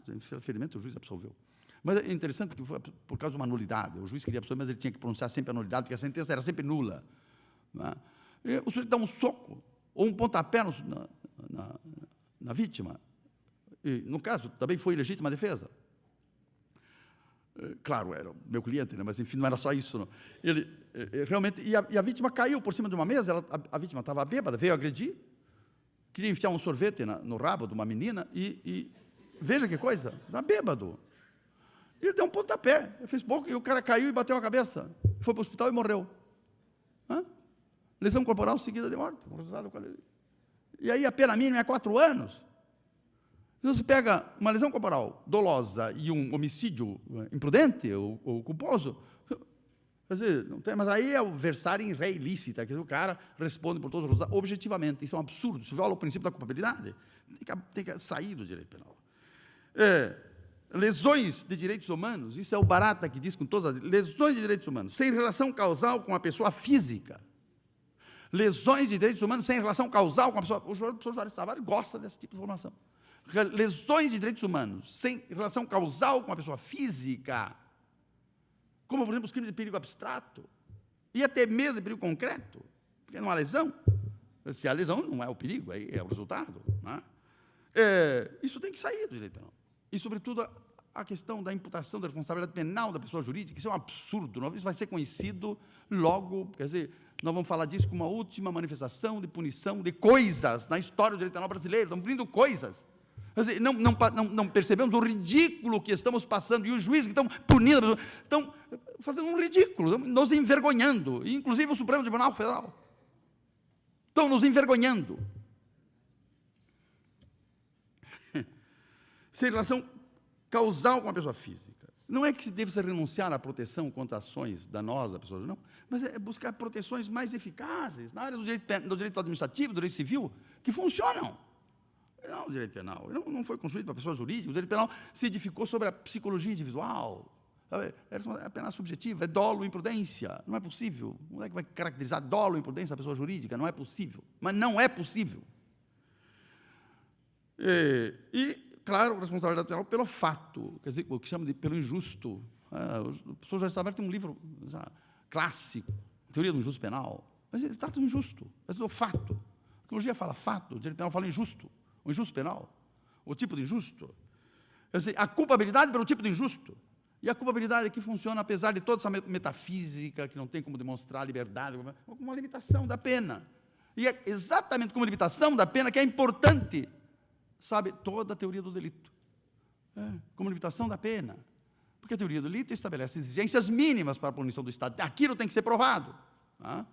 Infelizmente, o juiz absolveu. Mas é interessante que foi por causa de uma nulidade. O juiz queria absolver, mas ele tinha que pronunciar sempre a nulidade, porque a sentença era sempre nula. O sujeito dá um soco ou um pontapé na vítima. E, no caso, também foi ilegítima defesa. Claro, era o meu cliente, né? Mas, enfim, não era só isso. Não. Ele realmente... E a vítima caiu por cima de uma mesa, a vítima estava bêbada, veio agredir, queria enfiar um sorvete no rabo de uma menina e veja que coisa, estava bêbado. Ele deu um pontapé, fez pouco, e o cara caiu e bateu a cabeça. Foi para o hospital e morreu. Lesão corporal seguida de morte. E aí a pena mínima é 4 anos. Então, você pega uma lesão corporal dolosa e um homicídio imprudente ou culposo, quer dizer, não tem, mas aí é o versar em ré ilícita, quer dizer, o cara responde por todos os resultados objetivamente. Isso é um absurdo, isso viola o princípio da culpabilidade. Tem que sair do direito penal. Lesões de direitos humanos, isso é o Barata que diz com todas as lesões de direitos humanos, sem relação causal com a pessoa física. Lesões de direitos humanos sem relação causal com a pessoa... O professor Juarez Tavares gosta desse tipo de informação. Lesões de direitos humanos sem relação causal com a pessoa física como, por exemplo, os crimes de perigo abstrato, e até mesmo de perigo concreto, porque não há lesão. Se há lesão, não é o perigo, é o resultado. Né? Isso tem que sair do direito penal. E, sobretudo, a questão da imputação da responsabilidade penal da pessoa jurídica, isso é um absurdo, isso vai ser conhecido logo, quer dizer, nós vamos falar disso como uma última manifestação de punição de coisas na história do direito penal brasileiro, estamos punindo coisas. Quer dizer, não percebemos o ridículo que estamos passando, e os juízes que estão punindo a pessoa, estão fazendo um ridículo, nos envergonhando, inclusive o Supremo Tribunal Federal. Estão nos envergonhando. Sem relação causal com a pessoa física. Não é que se deve renunciar à proteção contra ações danosas da pessoa, não, mas é buscar proteções mais eficazes na área do direito administrativo, do direito civil, que funcionam. Não, o direito penal não foi construído para a pessoa jurídica, o direito penal se edificou sobre a psicologia individual, sabe? É apenas subjetivo, é dolo e imprudência, não é possível. Não é que vai caracterizar dolo e imprudência da pessoa jurídica, não é possível, mas não é possível. Claro, responsabilidade penal pelo fato, quer dizer, o que chama de pelo injusto. O professor Jorge Sabato tem um livro clássico, Teoria do Injusto Penal, mas ele trata do injusto, mas do fato. A psicologia fala fato, o direito penal fala injusto, o injusto penal, o tipo de injusto. Quer dizer, a culpabilidade pelo tipo de injusto. E a culpabilidade aqui funciona, apesar de toda essa metafísica, que não tem como demonstrar a liberdade, como uma limitação da pena. E é exatamente como limitação da pena que é importante, sabe, toda a teoria do delito. Como limitação da pena. Porque a teoria do delito estabelece exigências mínimas para a punição do Estado. Aquilo tem que ser provado. Tá?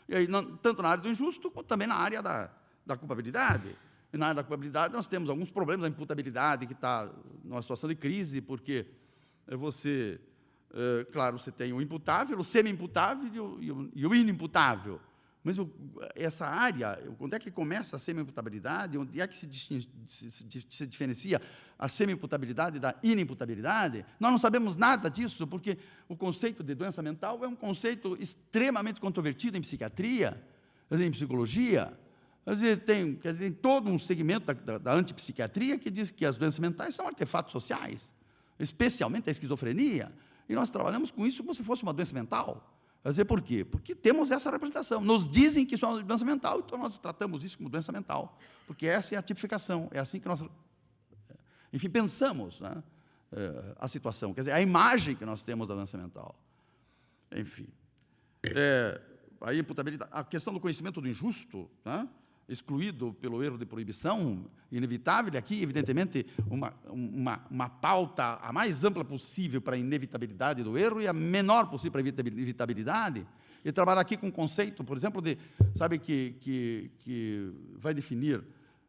E aí, tanto na área do injusto, quanto também na área da culpabilidade. E na área da culpabilidade, nós temos alguns problemas da imputabilidade, que está numa situação de crise, porque você, claro, você tem o imputável, o semi-imputável e o inimputável. Mas essa área, onde é que começa a semi-imputabilidade, onde é que se diferencia a semi-imputabilidade da inimputabilidade? Nós não sabemos nada disso, porque o conceito de doença mental é um conceito extremamente controvertido em psiquiatria, em psicologia. Tem todo um segmento da antipsiquiatria que diz que as doenças mentais são artefatos sociais, especialmente a esquizofrenia, e nós trabalhamos com isso como se fosse uma doença mental. Por quê? Porque temos essa representação. Nos dizem que isso é uma doença mental, então nós tratamos isso como doença mental, porque essa é a tipificação, é assim que nós, enfim, pensamos, né, a situação, quer dizer, a imagem que nós temos da doença mental. Enfim, a imputabilidade, a questão do conhecimento do injusto, né, excluído pelo erro de proibição, inevitável, aqui, evidentemente, uma pauta a mais ampla possível para a inevitabilidade do erro e a menor possível para a evitabilidade, e trabalhar aqui com um conceito, por exemplo, sabe, que vai definir,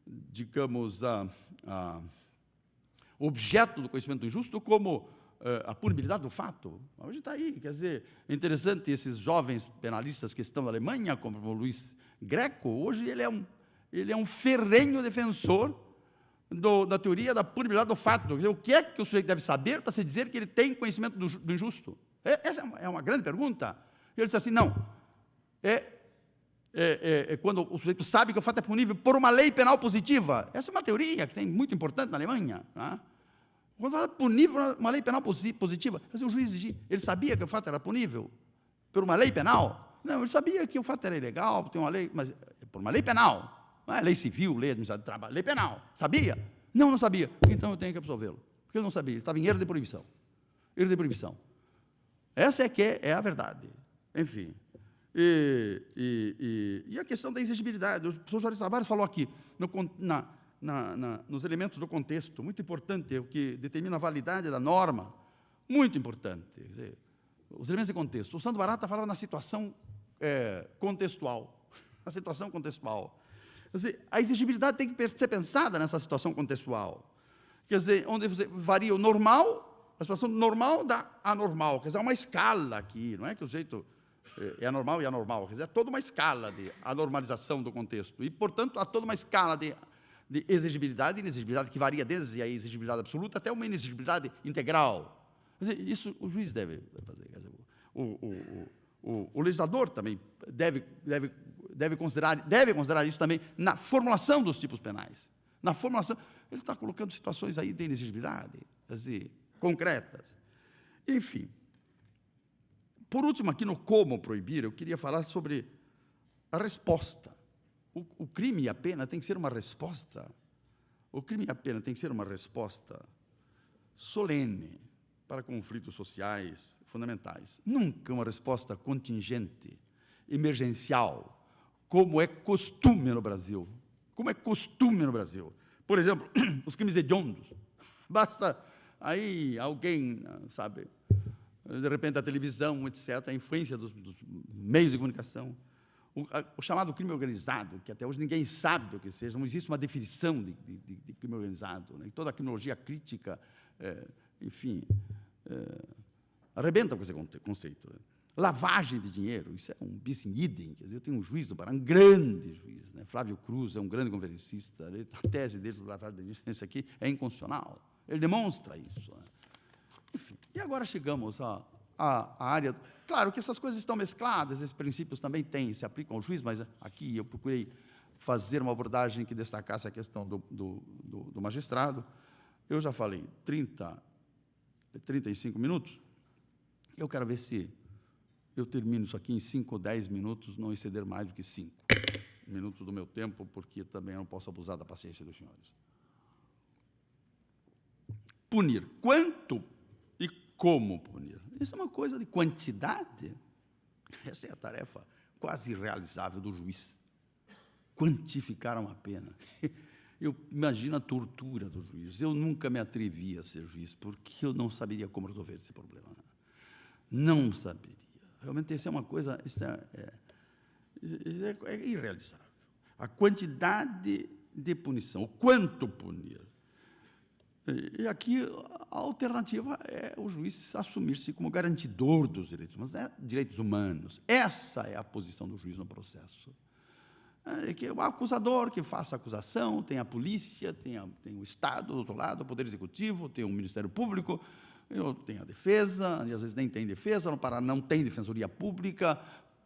digamos, o objeto do conhecimento do injusto como a punibilidade do fato. Hoje está aí, quer dizer, é esses jovens penalistas que estão na Alemanha, como o Luiz Greco, hoje ele é um ferrenho defensor da teoria da punibilidade do fato. Quer dizer, o que é que o sujeito deve saber para se dizer que ele tem conhecimento do injusto? Essa é uma grande pergunta. Ele disse assim, não, quando o sujeito sabe que o fato é punível por uma lei penal positiva. Essa é uma teoria que tem muito importante na Alemanha. Tá? Quando fala punível por uma lei penal positiva, o juiz ele sabia que o fato era punível por uma lei penal? Não, ele sabia que o fato era ilegal, tem uma lei, mas por uma lei penal, não é lei civil, lei administrativa de trabalho, lei penal. Sabia? Não sabia. Então eu tenho que absolvê-lo, porque ele não sabia, ele estava em erro de proibição. Erro de proibição. Essa é a verdade. Enfim. E a questão da exigibilidade. O professor Jorge Tavares falou aqui, nos elementos do contexto, muito importante, o que determina a validade da norma, muito importante. Quer dizer, os elementos de contexto. O Sandro Barata falava na situação contextual. A situação contextual. Quer dizer, a exigibilidade tem que ser pensada nessa situação contextual. Quer dizer, onde você varia o normal, a situação normal da anormal. Quer dizer, há uma escala aqui, não é que o jeito é anormal e anormal. Quer dizer, é toda uma escala de anormalização do contexto. E, portanto, há toda uma escala de exigibilidade e inexigibilidade que varia desde a exigibilidade absoluta até uma inexigibilidade integral. Quer dizer, isso o juiz deve fazer. Quer dizer, o legislador também deve considerar isso também na formulação dos tipos penais. Na formulação, ele está colocando situações aí de inexigibilidade, quer dizer, concretas. Enfim, Por último, aqui no Como Proibir, eu queria falar sobre a resposta. O crime e a pena tem que ser uma resposta. O crime e a pena tem que ser uma resposta solene para conflitos sociais fundamentais. Nunca uma resposta contingente, emergencial, como é costume no Brasil. Como é costume no Brasil. Por exemplo, os crimes hediondos. Basta aí alguém, sabe, de repente a televisão, etc., a influência dos meios de comunicação, o chamado crime organizado, que até hoje ninguém sabe o que seja, não existe uma definição de crime organizado, né? Toda a criminologia crítica, enfim, arrebenta com esse conceito. Né? Lavagem de dinheiro, isso é um bis in idem. Quer dizer, eu tenho um juiz do Pará, um grande juiz, né? Flávio Cruz é um grande conferencista, né? A tese dele sobre lavagem de dinheiro, isso aqui é inconstitucional. Ele demonstra isso. Né? Enfim, e agora chegamos a área... Claro que essas coisas estão mescladas, esses princípios também se aplicam ao juiz, mas aqui eu procurei fazer uma abordagem que destacasse a questão do magistrado. Eu já falei 35 minutos, eu quero ver se eu termino isso aqui em 5 ou 10 minutos, não exceder mais do que 5 minutos do meu tempo, porque também eu não posso abusar da paciência dos senhores. Punir. Quanto e como punir? Isso é uma coisa de quantidade. Essa é a tarefa quase irrealizável do juiz. Quantificar uma pena. Eu imagino a tortura do juiz. Eu nunca me atrevi a ser juiz, porque eu não saberia como resolver esse problema. Não saberia. Realmente, isso é uma coisa... Isso é irrealizável. A quantidade de punição, o quanto punir. E aqui a alternativa é o juiz assumir-se como garantidor dos direitos humanos, né? Direitos humanos. Essa é a posição do juiz no processo. Que o acusador que faça a acusação, tem a polícia, tem o Estado do outro lado, o Poder Executivo, tem o Ministério Público, tem a defesa, e às vezes nem tem defesa, no Pará não tem defensoria pública,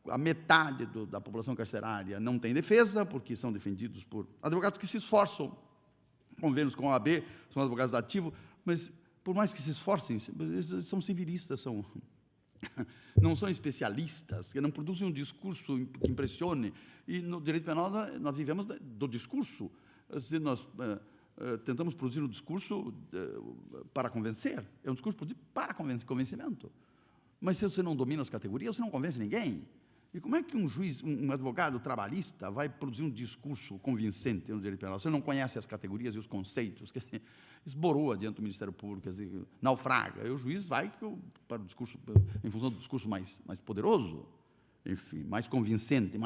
a metade da população carcerária não tem defesa, porque são defendidos por advogados que se esforçam, convênios com a OAB, são advogados da ativo, mas, por mais que se esforcem, eles são civilistas, não são especialistas, que não produzem um discurso que impressione. E no direito penal nós vivemos do discurso. Nós tentamos produzir um discurso para convencer. É um discurso produzido para convencimento. Mas se você não domina as categorias, você não convence ninguém. E como é que um juiz, um advogado trabalhista vai produzir um discurso convincente no direito penal? Você não conhece as categorias e os conceitos, esboroa diante do Ministério Público, quer dizer, naufraga. E o juiz vai para o discurso, em função do discurso mais poderoso, enfim, mais convincente,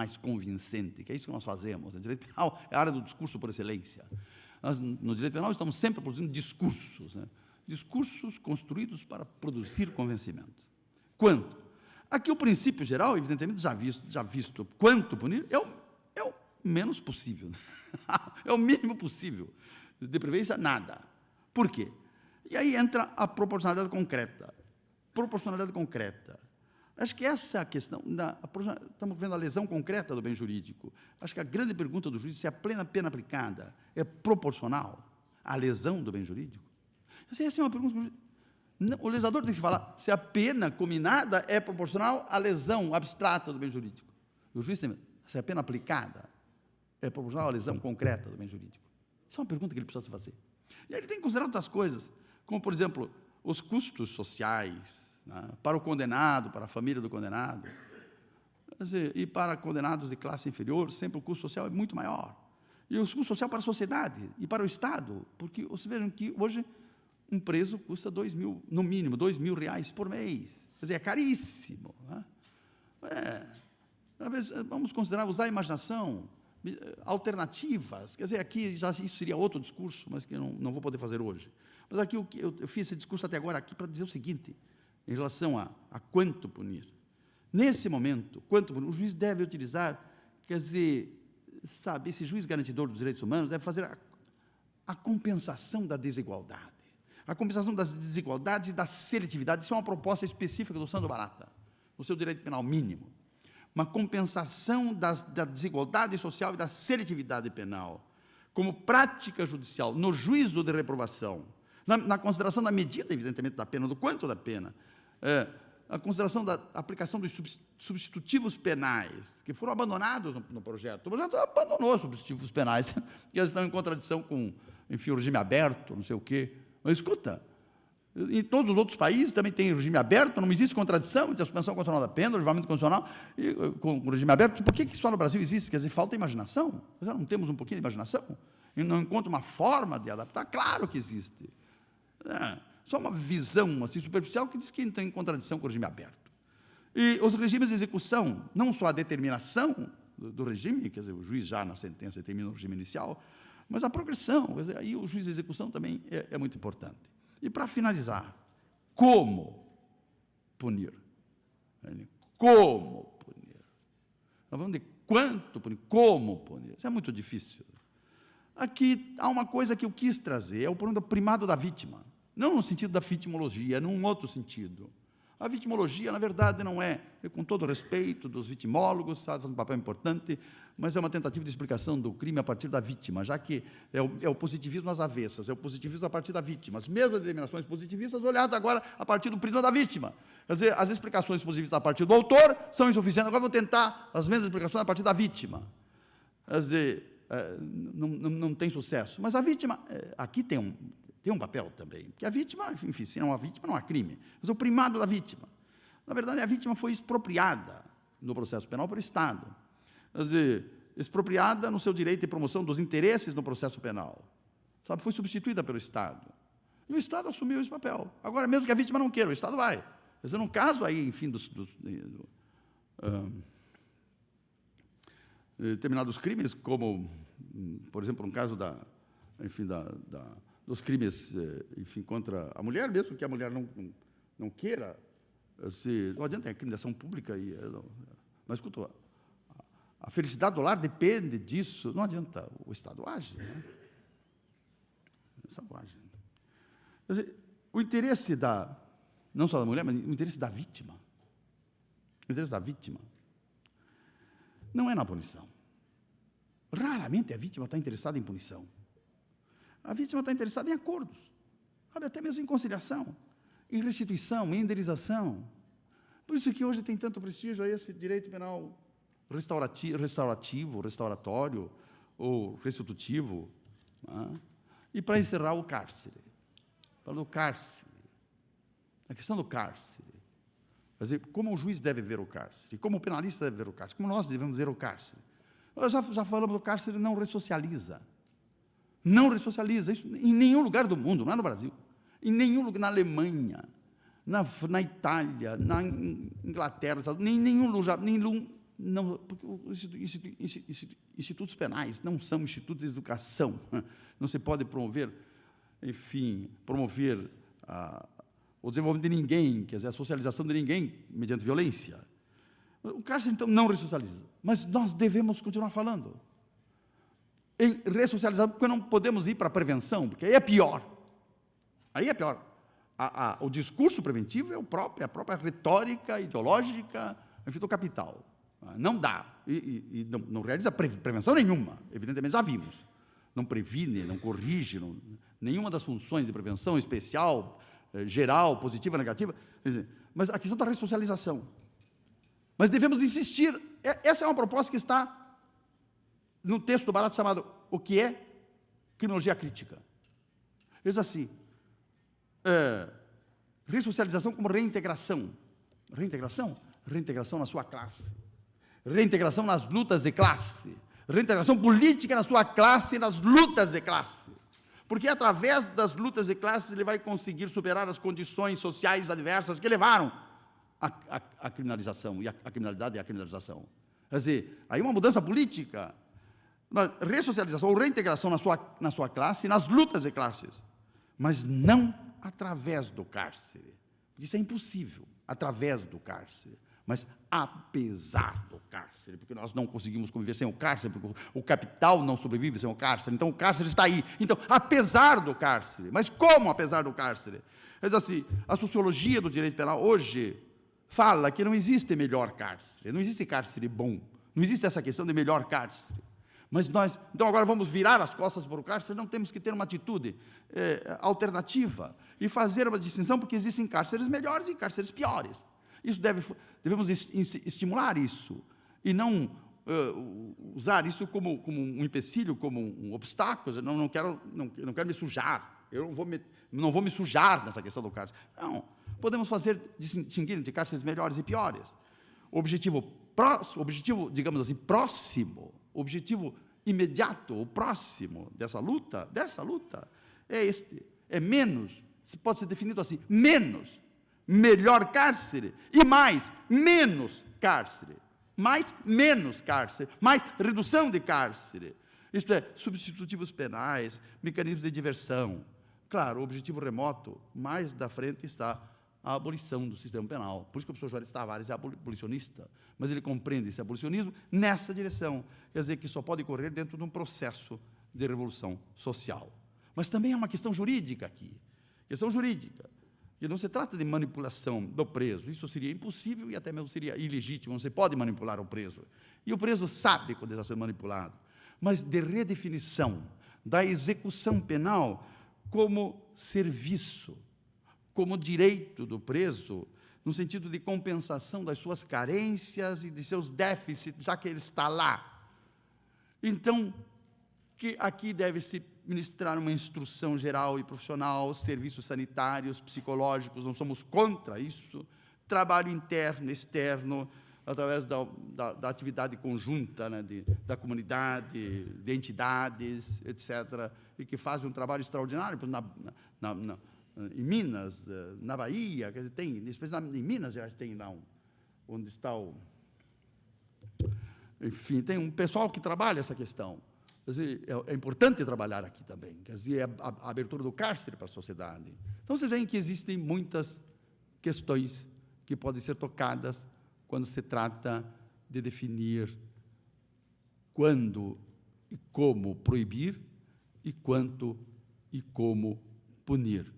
que é isso que nós fazemos. O direito penal é a área do discurso por excelência. Nós, no direito penal, estamos sempre produzindo discursos, né? Discursos construídos para produzir convencimento. Quanto? Aqui o princípio geral, evidentemente, já visto quanto punir, é o menos possível. É o mínimo possível. De preferência, nada. Por quê? E aí entra a proporcionalidade concreta. Proporcionalidade concreta. Acho que essa é a questão. Estamos vendo a lesão concreta do bem jurídico. Acho que a grande pergunta do juiz é se a plena pena aplicada é proporcional à lesão do bem jurídico. Essa é uma pergunta. O legislador tem que falar se a pena combinada é proporcional à lesão abstrata do bem jurídico. E o juiz tem se a pena aplicada é proporcional à lesão concreta do bem jurídico. Isso é uma pergunta que ele precisa fazer. E aí ele tem que considerar outras coisas, como, por exemplo, os custos sociais, né, para o condenado, para a família do condenado. Quer dizer, e para condenados de classe inferior, sempre o custo social é muito maior. E o custo social para a sociedade e para o Estado, porque vocês vejam que hoje um preso custa no mínimo, R$2.000 por mês. Quer dizer, é caríssimo. Né? Vamos considerar, usar a imaginação, alternativas. Quer dizer, aqui isso seria outro discurso, mas que eu não vou poder fazer hoje. Mas aqui eu fiz esse discurso até agora aqui para dizer o seguinte, em relação a quanto punir. Nesse momento, quanto punir, o juiz deve utilizar, quer dizer, sabe, esse juiz garantidor dos direitos humanos deve fazer a compensação da desigualdade. A compensação das desigualdades e da seletividade. Isso é uma proposta específica do Sandro Barata, no seu direito penal mínimo. Uma compensação da desigualdade social e da seletividade penal, como prática judicial, no juízo de reprovação, na consideração da medida, evidentemente, da pena, do quanto da pena, a consideração da aplicação dos substitutivos penais, que foram abandonados no projeto. O projeto abandonou os substitutivos penais, que eles estão em contradição com, enfim, o regime aberto, não sei o quê. Mas, escuta, em todos os outros países também tem regime aberto, não existe contradição entre a suspensão condicional da pena, o livramento condicional, e, com o regime aberto. Por que só no Brasil existe? Quer dizer, falta imaginação? Nós não temos um pouquinho de imaginação? E não encontra uma forma de adaptar? Claro que existe. Só uma visão assim, superficial que diz que entra em contradição com o regime aberto. E os regimes de execução, não só a determinação do regime, quer dizer, o juiz já na sentença determina o regime inicial, mas a progressão, quer dizer, aí o juiz de execução também é muito importante. E para finalizar, como punir? Como punir? Nós vamos de quanto punir, como punir. Isso é muito difícil. Aqui há uma coisa que eu quis trazer, é o problema do primado da vítima. Não no sentido da vitimologia, num outro sentido. A vitimologia, na verdade, não é, com todo o respeito dos vitimólogos, sabe, faz um papel importante, mas é uma tentativa de explicação do crime a partir da vítima, já que é o positivismo às avessas, é o positivismo a partir da vítima. As mesmas determinações positivistas olhadas agora a partir do prisma da vítima. Quer dizer, as explicações positivistas a partir do autor são insuficientes, agora vou tentar as mesmas explicações a partir da vítima. Quer dizer, não tem sucesso. Mas a vítima, aqui tem um papel também, porque a vítima, enfim, se não há vítima, não há crime. Mas o primado da vítima. Na verdade, a vítima foi expropriada no processo penal pelo Estado. Quer dizer, expropriada no seu direito de promoção dos interesses no processo penal. Sabe, foi substituída pelo Estado. E o Estado assumiu esse papel. Agora, mesmo que a vítima não queira, o Estado vai. Quer dizer, num caso aí, enfim, determinados crimes, como, por exemplo, no caso dos crimes, enfim, contra a mulher, mesmo que a mulher não queira, não adianta, é crime de ação pública, mas, escuta, a felicidade do lar depende disso, não adianta, o Estado age, né? O Estado age. Quer dizer, o interesse não só da mulher, mas o interesse da vítima, não é na punição. Raramente a vítima está interessada em punição. A vítima está interessada em acordos, sabe, até mesmo em conciliação, em restituição, em indenização. Por isso que hoje tem tanto prestígio a esse direito penal restauratório ou restitutivo. Né? E para encerrar, o cárcere. Para o cárcere. A questão do cárcere. Quer dizer, como o juiz deve ver o cárcere, como o penalista deve ver o cárcere, como nós devemos ver o cárcere. Nós já falamos do cárcere, não ressocializa. Não ressocializa, isso em nenhum lugar do mundo, não é no Brasil, em nenhum lugar, na Alemanha, na Itália, na Inglaterra, em nenhum lugar, porque os institutos penais não são institutos de educação, não se pode promover, enfim, o desenvolvimento de ninguém, quer dizer, a socialização de ninguém mediante violência. O cárcere, então, não ressocializa, mas nós devemos continuar falando em ressocialização, porque não podemos ir para a prevenção, porque aí é pior. Aí é pior. O discurso preventivo é a própria retórica ideológica, enfim, do capital. Não dá. E não realiza prevenção nenhuma. Evidentemente, já vimos. Não previne, não corrige, nenhuma das funções de prevenção especial, geral, positiva, negativa. Mas a questão da ressocialização. Mas devemos insistir. Essa é uma proposta que está no texto do Barato chamado O que é criminologia crítica. Diz assim, ressocialização como reintegração. Reintegração? Reintegração na sua classe. Reintegração nas lutas de classe. Reintegração política na sua classe e nas lutas de classe. Porque através das lutas de classe ele vai conseguir superar as condições sociais adversas que levaram à criminalização, e a criminalidade e a criminalização. Quer dizer, aí uma mudança política, ressocialização ou reintegração na sua classe e nas lutas de classes, mas não através do cárcere, porque isso é impossível, através do cárcere, mas apesar do cárcere, porque nós não conseguimos conviver sem o cárcere, porque o capital não sobrevive sem o cárcere, então o cárcere está aí. Então, apesar do cárcere, mas como apesar do cárcere? Mas assim, a sociologia do direito penal hoje fala que não existe melhor cárcere, não existe cárcere bom, não existe essa questão de melhor cárcere. Mas nós, então agora vamos virar as costas para o cárcere, não temos que ter uma atitude alternativa e fazer uma distinção, porque existem cárceres melhores e cárceres piores. Isso devemos estimular isso, e não usar isso como um empecilho, como um obstáculo. Não quero me sujar, eu não vou me sujar nessa questão do cárcere. Não, podemos distinguir entre cárceres melhores e piores. O objetivo, digamos assim, próximo, o objetivo imediato, o próximo dessa luta, é menos, pode ser definido assim, menos, melhor cárcere, e mais, menos cárcere, mais, menos cárcere, mais redução de cárcere, isto é, substitutivos penais, mecanismos de diversão. Claro, o objetivo remoto, mais da frente está a abolição do sistema penal. Por isso que o professor Juarez Tavares é abolicionista, mas ele compreende esse abolicionismo nessa direção, quer dizer, que só pode correr dentro de um processo de revolução social. Mas também é uma questão jurídica aqui, questão jurídica, que não se trata de manipulação do preso, isso seria impossível e até mesmo seria ilegítimo, não se pode manipular o preso, e o preso sabe quando ele está sendo manipulado, mas de redefinição da execução penal como serviço, como direito do preso, no sentido de compensação das suas carências e de seus déficits, já que ele está lá. Então, que aqui deve-se ministrar uma instrução geral e profissional, serviços sanitários, psicológicos, não somos contra isso, trabalho interno, externo, através da atividade conjunta, né, da comunidade, de entidades, etc., e que fazem um trabalho extraordinário em Minas, na Bahia, quer dizer, em Minas já tem lá onde está enfim, tem um pessoal que trabalha essa questão. Quer dizer, é importante trabalhar aqui também, quer dizer, a abertura do cárcere para a sociedade. Então, vocês veem que existem muitas questões que podem ser tocadas quando se trata de definir quando e como proibir e quanto e como punir.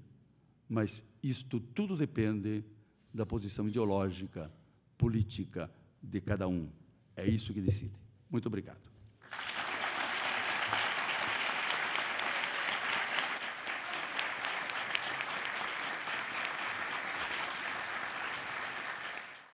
Mas isto tudo depende da posição ideológica, política de cada um. É isso que decide. Muito obrigado.